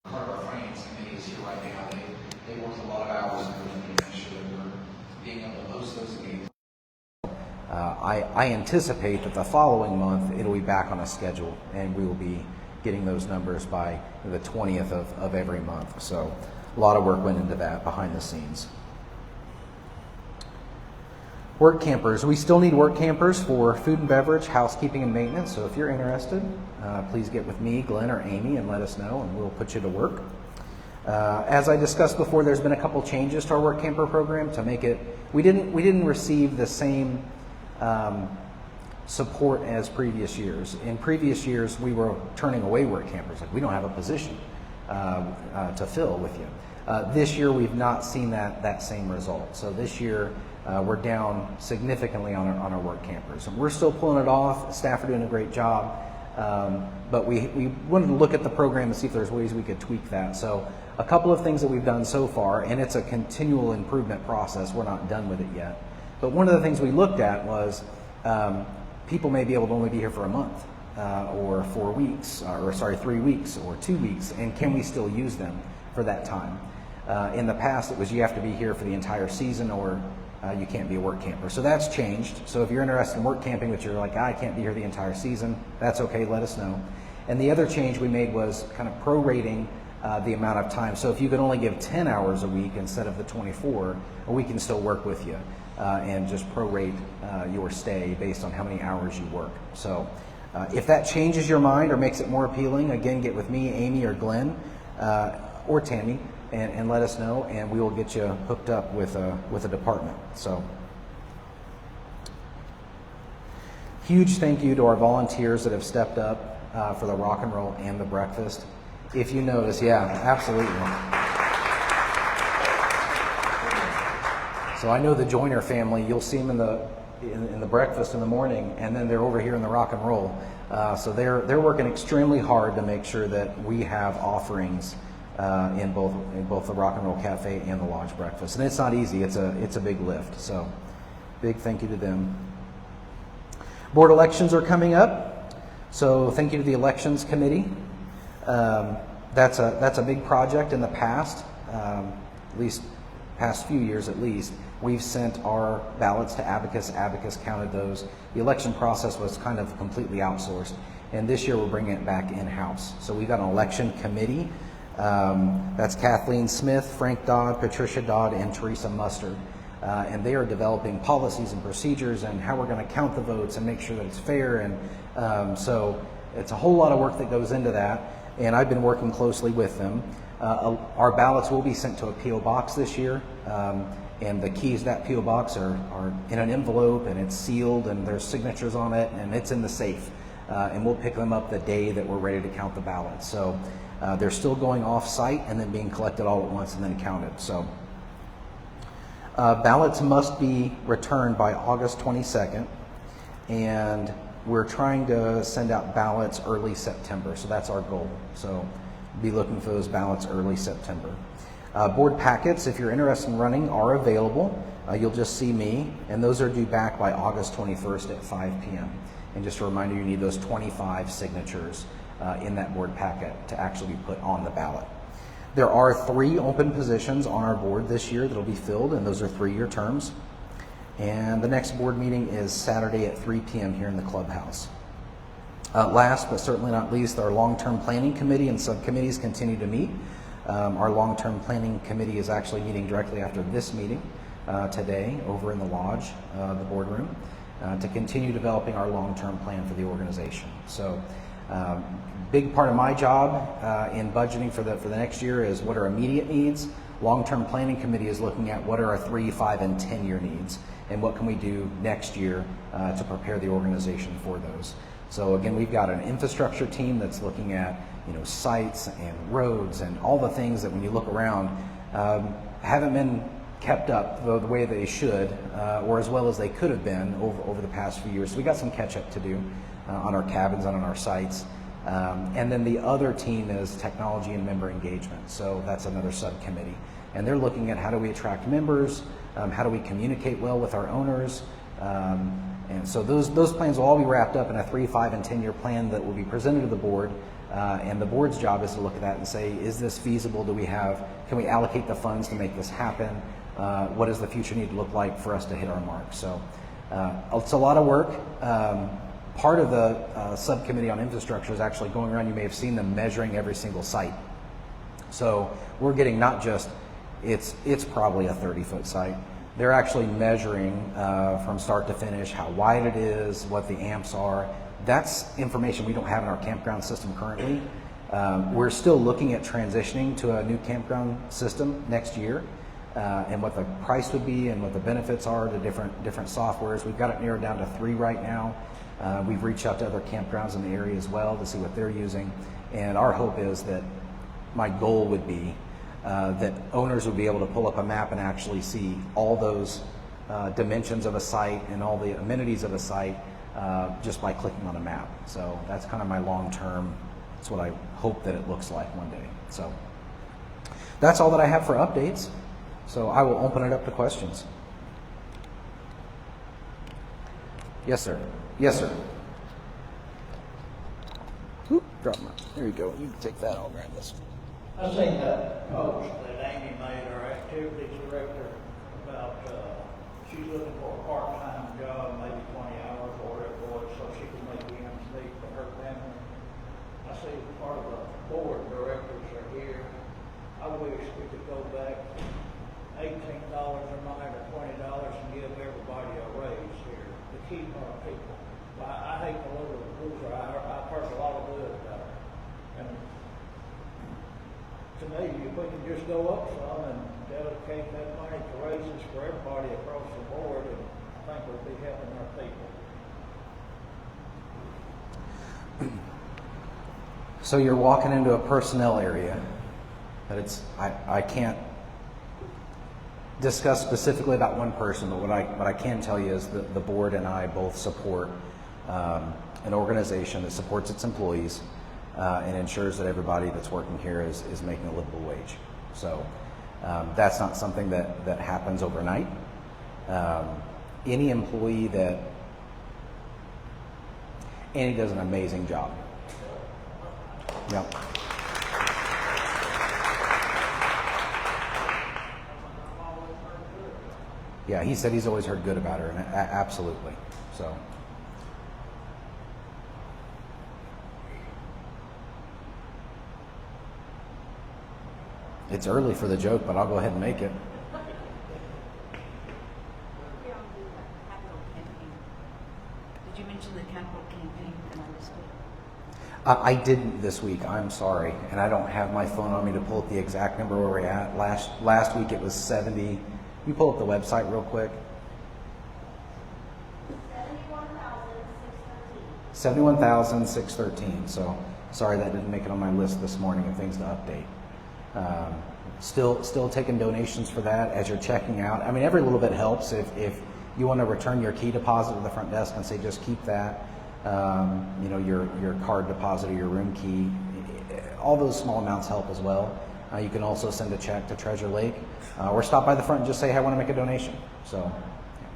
Part of our finance committee is here right now. They worked a lot of hours and we need to make sure that we're being able to host those meetings. I anticipate that the following month it'll be back on a schedule and we will be getting those numbers by the 20th of every month. So a lot of work went into that behind the scenes. Work campers. We still need work campers for food and beverage, housekeeping, and maintenance. So if you're interested, please get with me, Glenn, or Amy and let us know and we'll put you to work. As I discussed before, there's been a couple changes to our work camper program to make it, we didn't receive the same support as previous years. In previous years, we were turning away work campers. Like, we don't have a position to fill with you. This year, we've not seen that same result. So this year, we're down significantly on our work campers. And we're still pulling it off. Staff are doing a great job. But we wanted to look at the program and see if there's ways we could tweak that. So a couple of things that we've done so far, and it's a continual improvement process. We're not done with it yet. But one of the things we looked at was people may be able to only be here for a month or 4 weeks, or 3 weeks or 2 weeks, and can we still use them for that time? In the past, it was you have to be here for the entire season or you can't be a work camper. So that's changed. So if you're interested in work camping, but you're like, I can't be here the entire season, that's okay, let us know. And the other change we made was kind of prorating the amount of time. So if you could only give 10 hours a week instead of the 24, we can still work with you and just prorate your stay based on how many hours you work. So if that changes your mind or makes it more appealing, again, get with me, Amy, or Glenn, or Tammy, and let us know, and we will get you hooked up with a department. So, huge thank you to our volunteers that have stepped up for the rock and roll and the breakfast. If you notice, yeah, absolutely. So I know the Joyner family. You'll see them in the breakfast in the morning, and then they're over here in the rock and roll. So they're working extremely hard to make sure that we have offerings in both the Rock and Roll Cafe and the Lodge Breakfast. And it's not easy, it's a big lift. So big thank you to them. Board elections are coming up. So thank you to the Elections Committee. That's a big project in the past, at least past few years at least. We've sent our ballots to Abacus. Abacus counted those. The election process was kind of completely outsourced. And this year we're bringing it back in-house. So we've got an election committee. That's Kathleen Smith, Frank Dodd, Patricia Dodd, and Teresa Mustard. And they are developing policies and procedures and how we're going to count the votes and make sure that it's fair. And so it's a whole lot of work that goes into that. And I've been working closely with them. Our ballots will be sent to a P.O. box this year. And the keys to that P.O. box are in an envelope, and it's sealed, and there's signatures on it, and it's in the safe. And we'll pick them up the day that we're ready to count the ballots. So they're still going off-site and then being collected all at once and then counted. So ballots must be returned by August 22nd, and we're trying to send out ballots early September. So that's our goal. So be looking for those ballots early September. Board packets, if you're interested in running, are available. You'll just see me, and those are due back by August 21st at 5 p.m. And just a reminder, you need those 25 signatures in that board packet to actually be put on the ballot. There are 3 open positions on our board this year that will be filled, and those are 3-year terms. And the next board meeting is Saturday at 3 p.m. here in the clubhouse. Last but certainly not least, our long-term planning committee and subcommittees continue to meet. Our long-term planning committee is actually meeting directly after this meeting today over in the lodge, the boardroom, to continue developing our long-term plan for the organization. So big part of my job in budgeting for the next year is what are immediate needs. Long-term planning committee is looking at what are our 3, 5, and 10-year needs, and what can we do next year to prepare the organization for those. So again, we've got an infrastructure team that's looking at sites and roads and all the things that when you look around haven't been kept up the way they should or as well as they could have been over the past few years. So we got some catch up to do on our cabins and on our sites. And then the other team is technology and member engagement. So that's another subcommittee. And they're looking at how do we attract members, how do we communicate well with our owners. And so those plans will all be wrapped up in a 3, 5, and 10-year plan that will be presented to the board And the board's job is to look at that and say, is this feasible? Can we allocate the funds to make this happen? What does the future need to look like for us to hit our mark? So it's a lot of work. Part of the subcommittee on infrastructure is actually going around. You may have seen them measuring every single site. So we're getting not just, it's probably a 30-foot site. They're actually measuring from start to finish how wide it is, what the amps are. That's information we don't have in our campground system currently. We're still looking at transitioning to a new campground system next year, and what the price would be and what the benefits are to different softwares. We've got it narrowed down to 3 right now. We've reached out to other campgrounds in the area as well to see what they're using, and our hope is that my goal would be that owners would be able to pull up a map and actually see all those dimensions of a site and all the amenities of a site just by clicking on a map. So that's kind of my long-term, that's what I hope that it looks like one day. So that's all that I have for updates. So I will open it up to questions. Yes, sir. Yes, sir. Oop, drop my, there you go. You can take that, I'll grab this. I seen that post that Amy made, our activities director, about she's looking for a part-time job, maybe 20 hours or whatever it was, so she can make ends meet for her family. I see part of the board directors are here. I wish we could go back $18 a night or $20 and give everybody a raise here to keep our people. I hate the little loser. I personally a lot of good about it. And to me, if we can just go up some and dedicate that money to raises for everybody across the board, and I think we'll be helping our people. So you're walking into a personnel area that I can't discuss specifically about one person, but what I can tell you is that the board and I both support an organization that supports its employees and ensures that everybody that's working here is making a livable wage. So that's not something that happens overnight. Any employee Andy does an amazing job. Yep. Yeah, he said he's always heard good about her, and absolutely. So. It's early for the joke, but I'll go ahead and make it. Did you mention the capital campaign and I missed it? I didn't this week, I'm sorry, and I don't have my phone on me to pull up the exact number where we're at. Last week it was 70. You pull up the website real quick. 71,613. So sorry that didn't make it on my list this morning of things to update. Still taking donations for that as you're checking out. I mean, every little bit helps. If you want to return your key deposit to the front desk and say just keep that, your card deposit or your room key, all those small amounts help as well. You can also send a check to Treasure Lake or stop by the front and just say, hey, I want to make a donation. So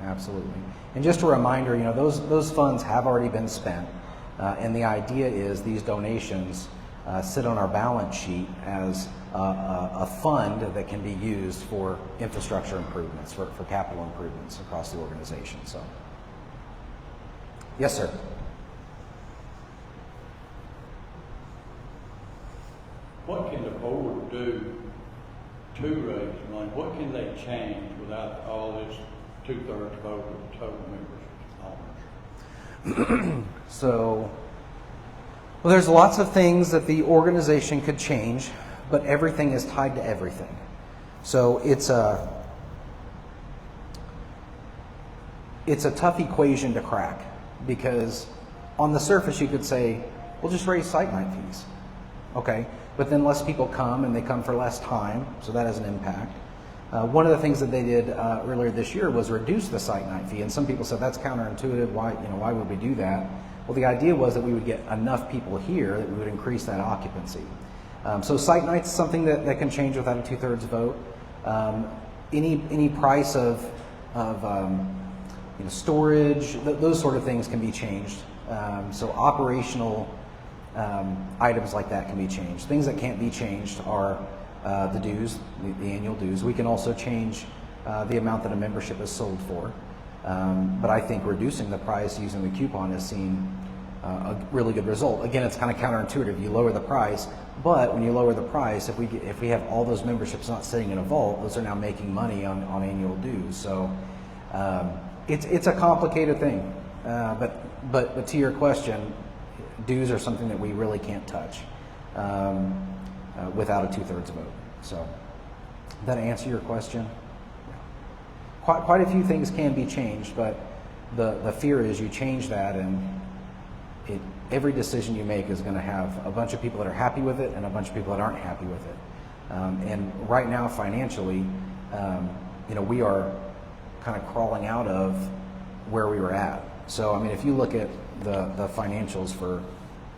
absolutely. And just a reminder, those funds have already been spent. And the idea is these donations sit on our balance sheet as a fund that can be used for infrastructure improvements, for capital improvements across the organization. So, yes, sir. What can the board do to raise money? What can they change without all this 2/3 vote of the total members owners? So, well, there's lots of things that the organization could change, but everything is tied to everything. So it's a tough equation to crack, because on the surface you could say, well, just raise site night fees. Okay, but then less people come and they come for less time, so that has an impact. One of the things that they did earlier this year was reduce the site night fee, and some people said that's counterintuitive. Why would we do that? Well, the idea was that we would get enough people here that we would increase that occupancy. So site nights is something that can change without a 2/3 vote. Any price of storage, those sort of things can be changed. So operational items like that can be changed. Things that can't be changed are the dues, the annual dues. We can also change the amount that a membership is sold for. But I think reducing the price using the coupon has seen a really good result. Again, it's kind of counterintuitive. You lower the price, but when you lower the price, if we have all those memberships not sitting in a vault, those are now making money on annual dues. So it's a complicated thing. But to your question, dues are something that we really can't touch without a 2/3 vote. So did that answer your question? Quite a few things can be changed, but the fear is you change that and every decision you make is going to have a bunch of people that are happy with it and a bunch of people that aren't happy with it. And right now, financially, we are kind of crawling out of where we were at. So, I mean, if you look at the financials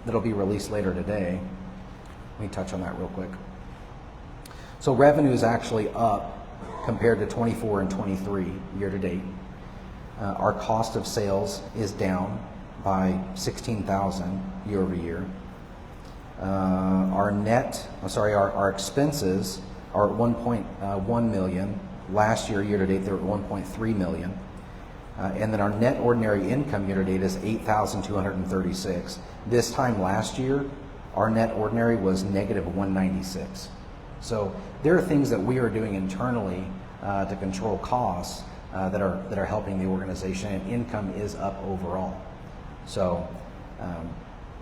that'll be released later today, let me touch on that real quick. So revenue is actually up compared to 24 and 23 year to date. Our cost of sales is down by $16,000 year over year. Our expenses are at 1.1 million. Last year to date, they were at 1.3 million. And then our net ordinary income year to date is 8,236. This time last year, our net ordinary was negative 196. So there are things that we are doing internally to control costs that are helping the organization, and income is up overall. So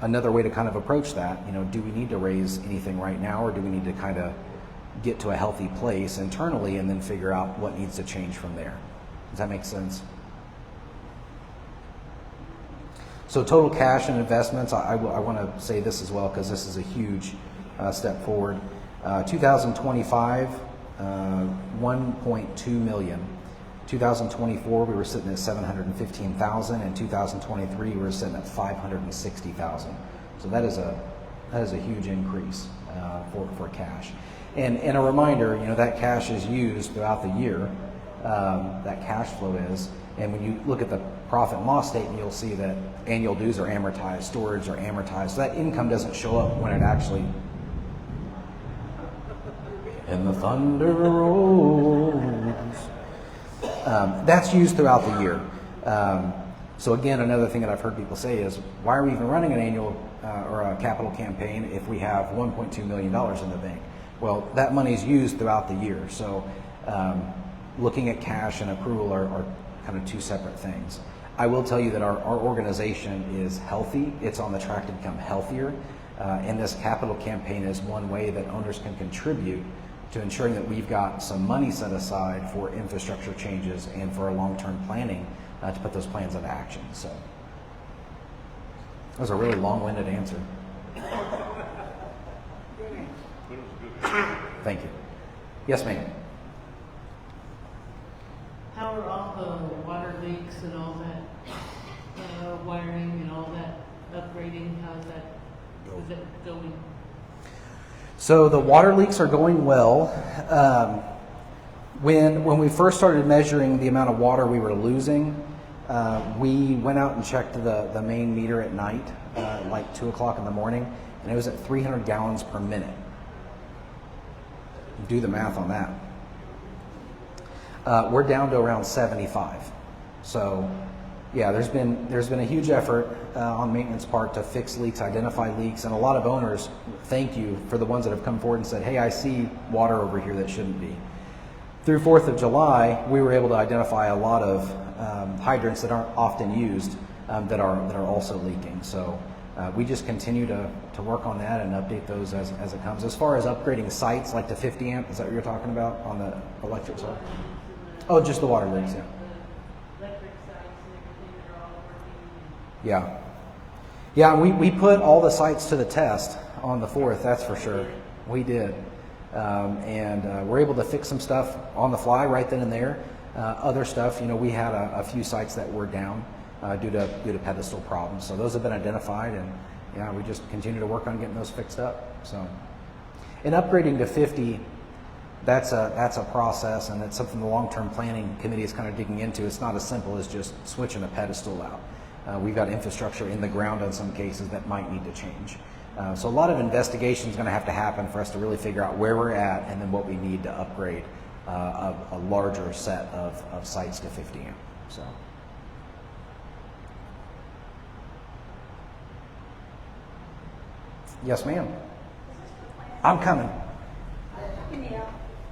another way to kind of approach that, do we need to raise anything right now, or do we need to kind of get to a healthy place internally and then figure out what needs to change from there? Does that make sense? So total cash and investments, I want to say this as well because this is a huge step forward. 2025, 1.2 million. 2024, we were sitting at 715,000. In 2023, we were sitting at 560,000. So that is a huge increase for cash. And a reminder, that cash is used throughout the year. That cash flow is. And when you look at the profit and loss statement, you'll see that annual dues are amortized, storage are amortized. So that income doesn't show up when it actually. And the thunder rolls. That's used throughout the year. So again, another thing that I've heard people say is, why are we even running an annual or a capital campaign if we have $1.2 million in the bank? Well, that money is used throughout the year. So looking at cash and accrual are kind of two separate things. I will tell you that our organization is healthy. It's on the track to become healthier. And this capital campaign is one way that owners can contribute to ensuring that we've got some money set aside for infrastructure changes and for a long-term planning to put those plans into action. So that was a really long-winded answer. Thank you. Yes, ma'am. How are all the water leaks and all that wiring and all that upgrading? How's that? Is it going? So the water leaks are going well. When we first started measuring the amount of water we were losing, we went out and checked the main meter at night, like 2 o'clock in the morning, and it was at 300 gallons per minute. Do the math on that. We're down to around 75. So yeah, there's been a huge effort on maintenance part to fix leaks, identify leaks, and a lot of owners, thank you for the ones that have come forward and said, hey, I see water over here that shouldn't be. Through 4th of July, we were able to identify a lot of hydrants that aren't often used that are also leaking. So we just continue to work on that and update those as it comes. As far as upgrading sites like the 50 amp, is that what you're talking about on the electric side? Oh, just the water leaks, yeah. Electric sites and everything are all working? Yeah. Yeah, we put all the sites to the test on the 4th, that's for sure. We did. And we're able to fix some stuff on the fly right then and there. Other stuff, we had a few sites that were down due to pedestal problems. So those have been identified, and yeah, we just continue to work on getting those fixed up. So, and upgrading to 50, that's a process, and it's something the long-term planning committee is kind of digging into. It's not as simple as just switching a pedestal out. We've got infrastructure in the ground in some cases that might need to change. So a lot of investigation is going to have to happen for us to really figure out where we're at and then what we need to upgrade a larger set of sites to 50 amp. So. Yes, ma'am. I'm coming.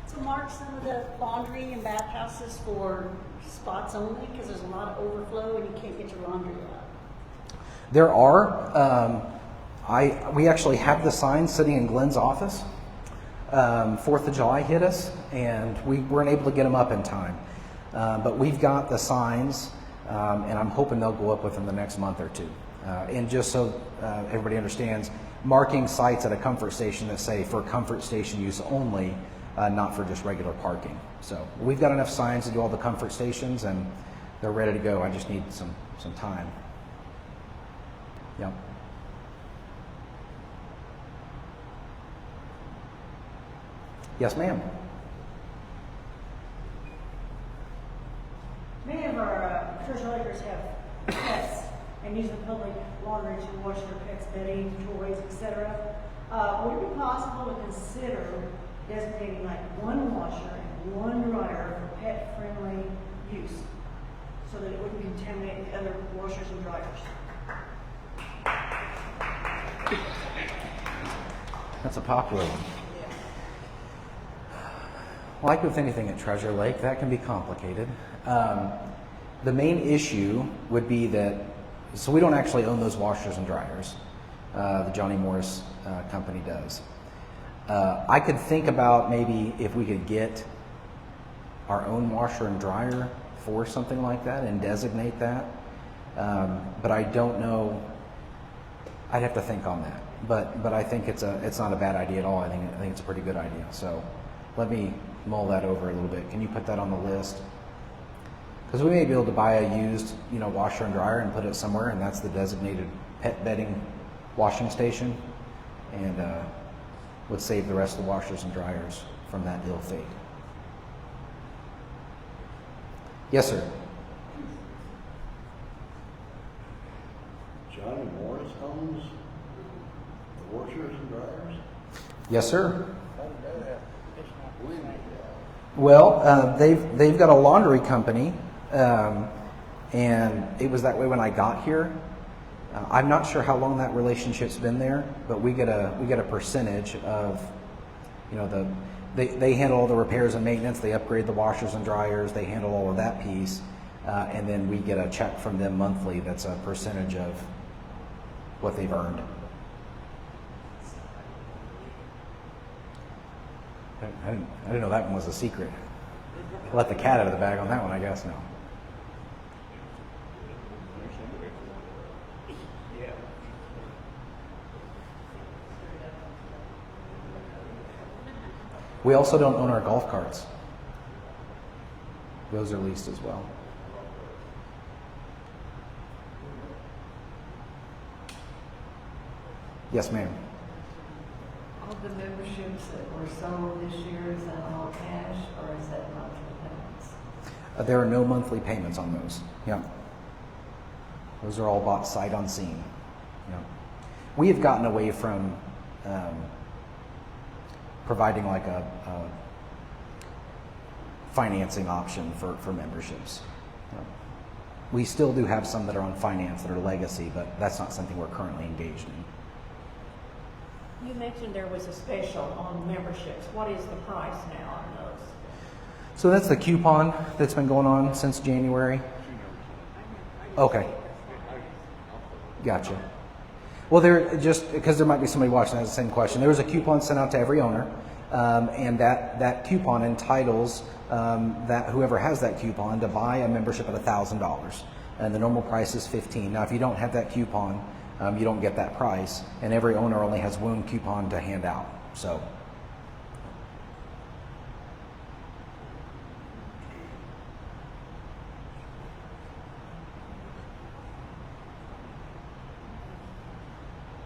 To mark some of the laundry and bathhouses for spots only, because there's a lot of overflow and you can't get your laundry out. There are. We actually have the signs sitting in Glenn's office. 4th of July hit us, and we weren't able to get them up in time. But we've got the signs, and I'm hoping they'll go up within the next month or two. And just so everybody understands, marking sites at a comfort station that say for comfort station use only, not for just regular parking. So we've got enough signs to do all the comfort stations, and they're ready to go. I just need some time. Yep. Yes, ma'am. Many of our commercial acres have pets and use the public laundry to wash their pets' bedding, toys, etc. Would it be possible to consider designating like one washer and one dryer for pet-friendly use so that it wouldn't contaminate the other washers and dryers? That's a popular one. Like with anything at Treasure Lake, that can be complicated. The main issue would be that, so we don't actually own those washers and dryers. The Johnny Morris company does. I could think about maybe if we could get our own washer and dryer for something like that and designate that. But I don't know. I'd have to think on that. But I think it's not a bad idea at all. I think it's a pretty good idea. So let me mull that over a little bit. Can you put that on the list? Because we may be able to buy a used, washer and dryer and put it somewhere, and that's the designated pet bedding washing station, and would save the rest of the washers and dryers from that ill fate. Yes, sir. Johnny Morris owns the washers and dryers? Yes, sir. Well, they've got a laundry company, and it was that way when I got here. I'm not sure how long that relationship's been there, but we get a percentage of, they handle all the repairs and maintenance. They upgrade the washers and dryers. They handle all of that piece, and then we get a check from them monthly. That's a percentage of what they've earned. I didn't know that one was a secret. Let the cat out of the bag on that one, I guess. No. We also don't own our golf carts. Those are leased as well. Yes, ma'am. All the memberships that were sold this year, is that all cash or is that monthly payments? There are no monthly payments on those. Yeah. Those are all bought sight unseen. Yeah. We have gotten away from providing like a financing option for memberships. Yeah. We still do have some that are on finance that are legacy, but that's not something we're currently engaged in. You mentioned there was a special on memberships. What is the price now on those? So that's the coupon that's been going on since January. Okay. Gotcha. Well, there just because there might be somebody watching that has the same question. There was a coupon sent out to every owner, and that coupon entitles that whoever has that coupon to buy a membership at $1,000, and the normal price is $15. Now, if you don't have that coupon, you don't get that price, and every owner only has one coupon to hand out. So.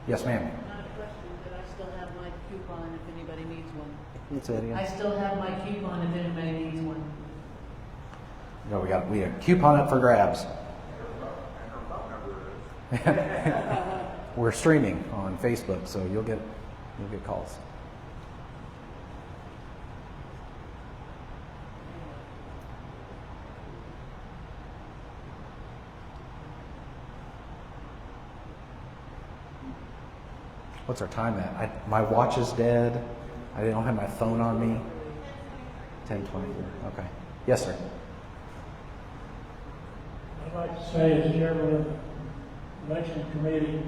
Yes, ma'am. Not a question, but I still have my coupon if anybody needs one. That's it. I still have my coupon if anybody needs one. No, we got a coupon up for grabs. we're streaming on Facebook, so you'll get calls. What's our time at? My watch is dead. I don't have my phone on me. 10:24. Okay. Yes, sir. I'd like to say, as chairman of the election committee,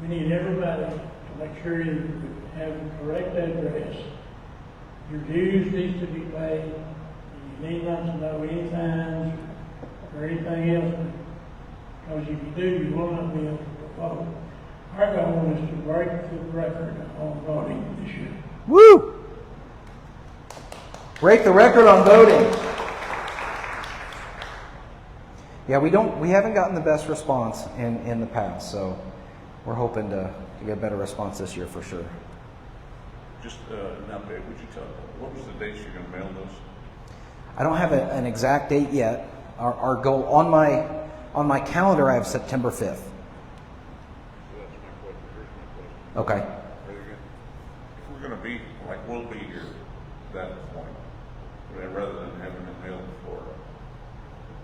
we need everybody to make sure you have the correct address. Your dues need to be paid. You need not to know any fines or anything else, because if you do, you will not be able to vote. Our goal is to break the record on voting this year. Woo! Break the record on voting. Yeah, we haven't gotten the best response in the past, so we're hoping to get a better response this year for sure. Just an update, would you tell, what was the dates you're going to mail those? I don't have an exact date yet. Our goal on my calendar, I have September 5th. So that's my question. Here's my question. Okay. Are you gonna, if we're going to be, like, we'll be here at that point, rather than having it mailed before,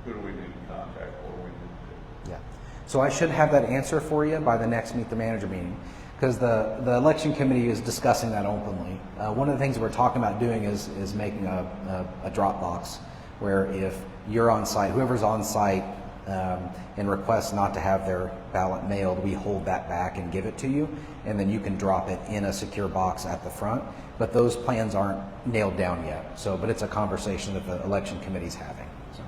who do we need to contact? What do we need to do? Yeah. So I should have that answer for you by the next Meet the Manager meeting, because the election committee is discussing that openly. One of the things we're talking about doing is making a drop box where if you're on site, whoever's on site and requests not to have their ballot mailed, we hold that back and give it to you, and then you can drop it in a secure box at the front. But those plans aren't nailed down yet. So, but it's a conversation that the election committee's having. So.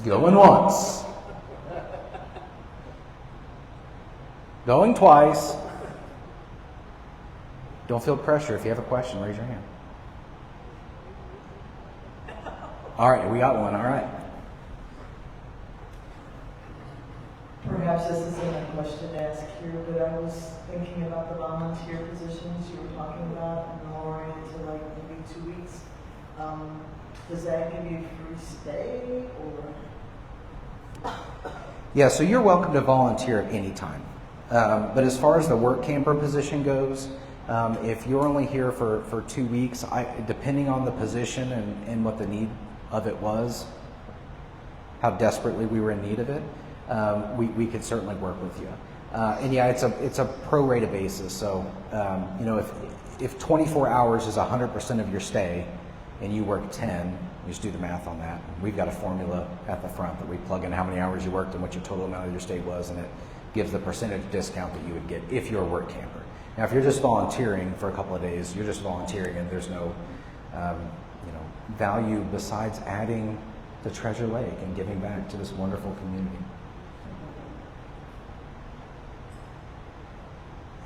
Going once. Going twice. Don't feel pressure. If you have a question, raise your hand. All right, we got one. All right. Perhaps this isn't a question to ask here, but I was thinking about the volunteer positions you were talking about and lowering it to like maybe 2 weeks. Does that give you free stay or? Yeah, so you're welcome to volunteer at any time. But as far as the work camper position goes, if you're only here for 2 weeks, depending on the position and what the need of it was, how desperately we were in need of it, we could certainly work with you. And yeah, it's a prorated basis. So if 24 hours is 100% of your stay, and you work 10, you just do the math on that. We've got a formula at the front that we plug in how many hours you worked and what your total amount of your stay was, and it gives the percentage discount that you would get if you're a work camper. Now, if you're just volunteering for a couple of days, you're just volunteering, and there's no value besides adding to Treasure Lake and giving back to this wonderful community.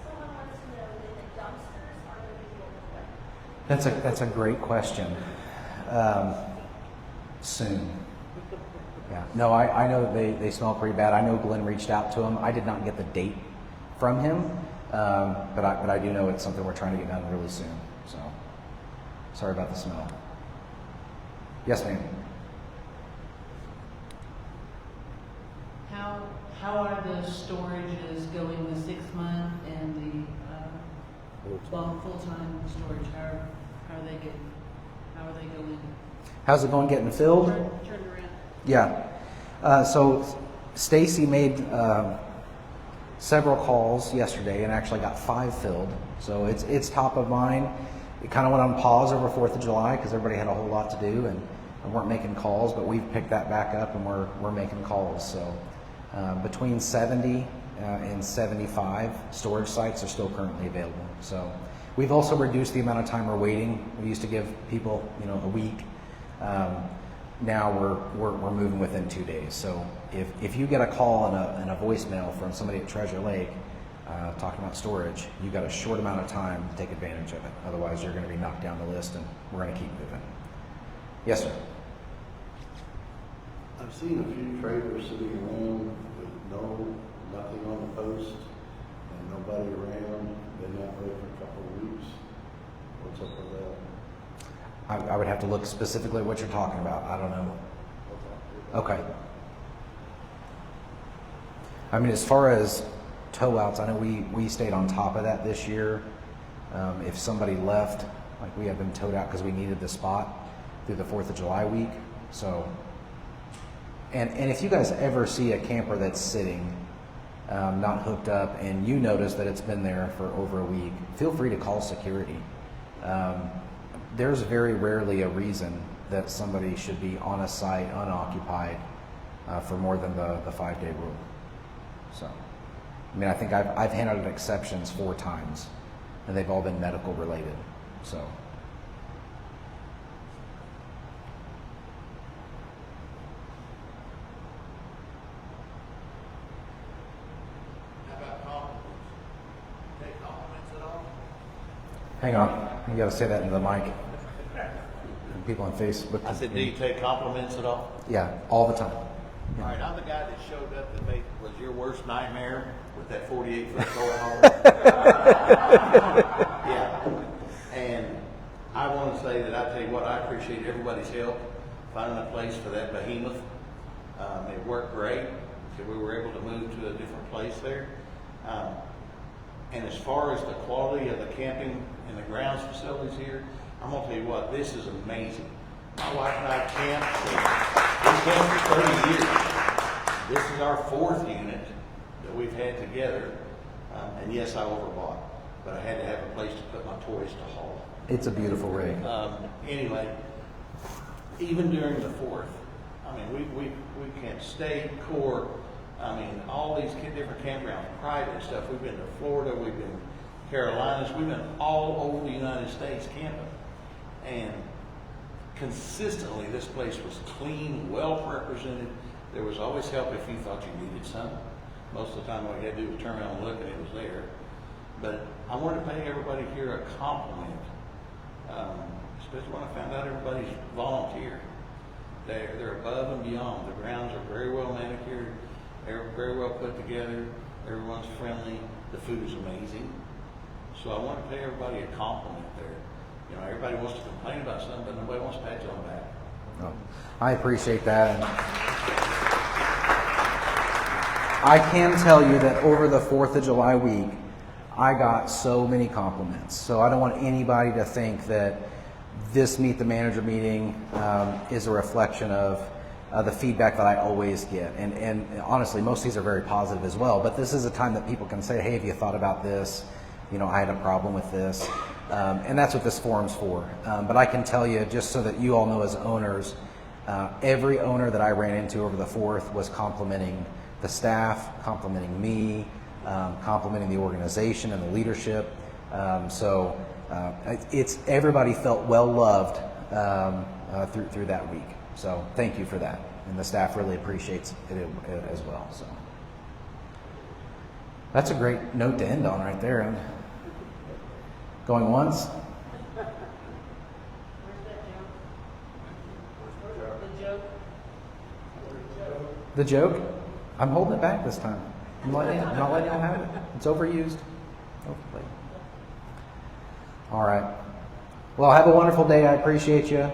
Someone wants to know that the dumpsters are going to be open. That's a great question. Soon. Yeah. No, I know that they smell pretty bad. I know Glenn reached out to him. I did not get the date from him, but I do know it's something we're trying to get done really soon. So, sorry about the smell. Yes, ma'am. How are the storages going, the 6 month and the full-time storage? How are they going? How's it going getting filled? Turned around. Yeah. So Stacy made several calls yesterday and actually got 5 filled. So it's top of mind. It kind of went on pause over 4th of July because everybody had a whole lot to do and weren't making calls, but we've picked that back up and we're making calls. So between 70 and 75 storage sites are still currently available. So we've also reduced the amount of time we're waiting. We used to give people a week. Now we're moving within 2 days. So if you get a call and a voicemail from somebody at Treasure Lake talking about storage, you got a short amount of time to take advantage of it. Otherwise, you're going to be knocked down the list, and we're going to keep moving. Yes, sir. I've seen a few trailers sitting around with nothing on the post. nobody around, been that way for a couple of weeks. What's up with that? I would have to look specifically what you're talking about. I don't know. Okay. I mean, as far as tow outs, I know we stayed on top of that this year. If somebody left, like we had them towed out because we needed the spot through the 4th of July week. So, and if you guys ever see a camper that's sitting, not hooked up, and you notice that it's been there for over a week, feel free to call security. There's very rarely a reason that somebody should be on a site unoccupied for more than the 5-day rule. So, I mean, I think I've handled exceptions 4 times, and they've all been medical related. So. How about compliments? Take compliments at all? Hang on, you got to say that into the mic. People on Facebook. I said, do you take compliments at all? Yeah, all the time. All right, I'm the guy that showed up that was your worst nightmare with that 48-foot cornhole. Yeah, and I want to say that I tell you what, I appreciate everybody's help finding a place for that behemoth. It worked great, so we were able to move to a different place there. And as far as the quality of the camping and the grounds facilities here, I'm gonna tell you what, this is amazing. My wife and I camped, we camped for 30 years. This is our 4th unit that we've had together. And yes, I overbought, but I had to have a place to put my toys to haul. It's a beautiful rig. Anyway, even during the 4th, I mean, we camped State, Court, I mean, all these different campgrounds, private stuff. We've been to Florida, we've been Carolinas, we've been all over the United States camping. And consistently, this place was clean, well represented. There was always help if you thought you needed something. Most of the time, all you had to do was turn around and look, and it was there. But I wanted to pay everybody here a compliment, especially when I found out everybody's volunteer. They're above and beyond. The grounds are very well manicured, they're very well put together. Everyone's friendly. The food is amazing. So I want to pay everybody a compliment there. You know, everybody wants to complain about something, but nobody wants to pat you on the back. Oh, I appreciate that. And I can tell you that over the 4th of July week, I got so many compliments. So I don't want anybody to think that this Meet the Manager meeting is a reflection of the feedback that I always get. And honestly, most of these are very positive as well. But this is a time that people can say, hey, have you thought about this? You know, I had a problem with this. And that's what this forum's for. But I can tell you, just so that you all know as owners, every owner that I ran into over the 4th was complimenting the staff, complimenting me, complimenting the organization and the leadership. So it's everybody felt well loved through that week. So thank you for that, and the staff really appreciates it as well. So that's a great note to end on right there. Going once. The joke? I'm holding it back this time. I'm not letting y'all have it. It's overused. Hopefully. All right. Well, have a wonderful day. I appreciate you.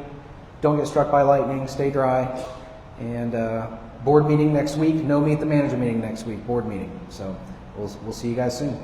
Don't get struck by lightning. Stay dry. And board meeting next week. No Meet the Manager meeting next week. Board meeting. So we'll see you guys soon.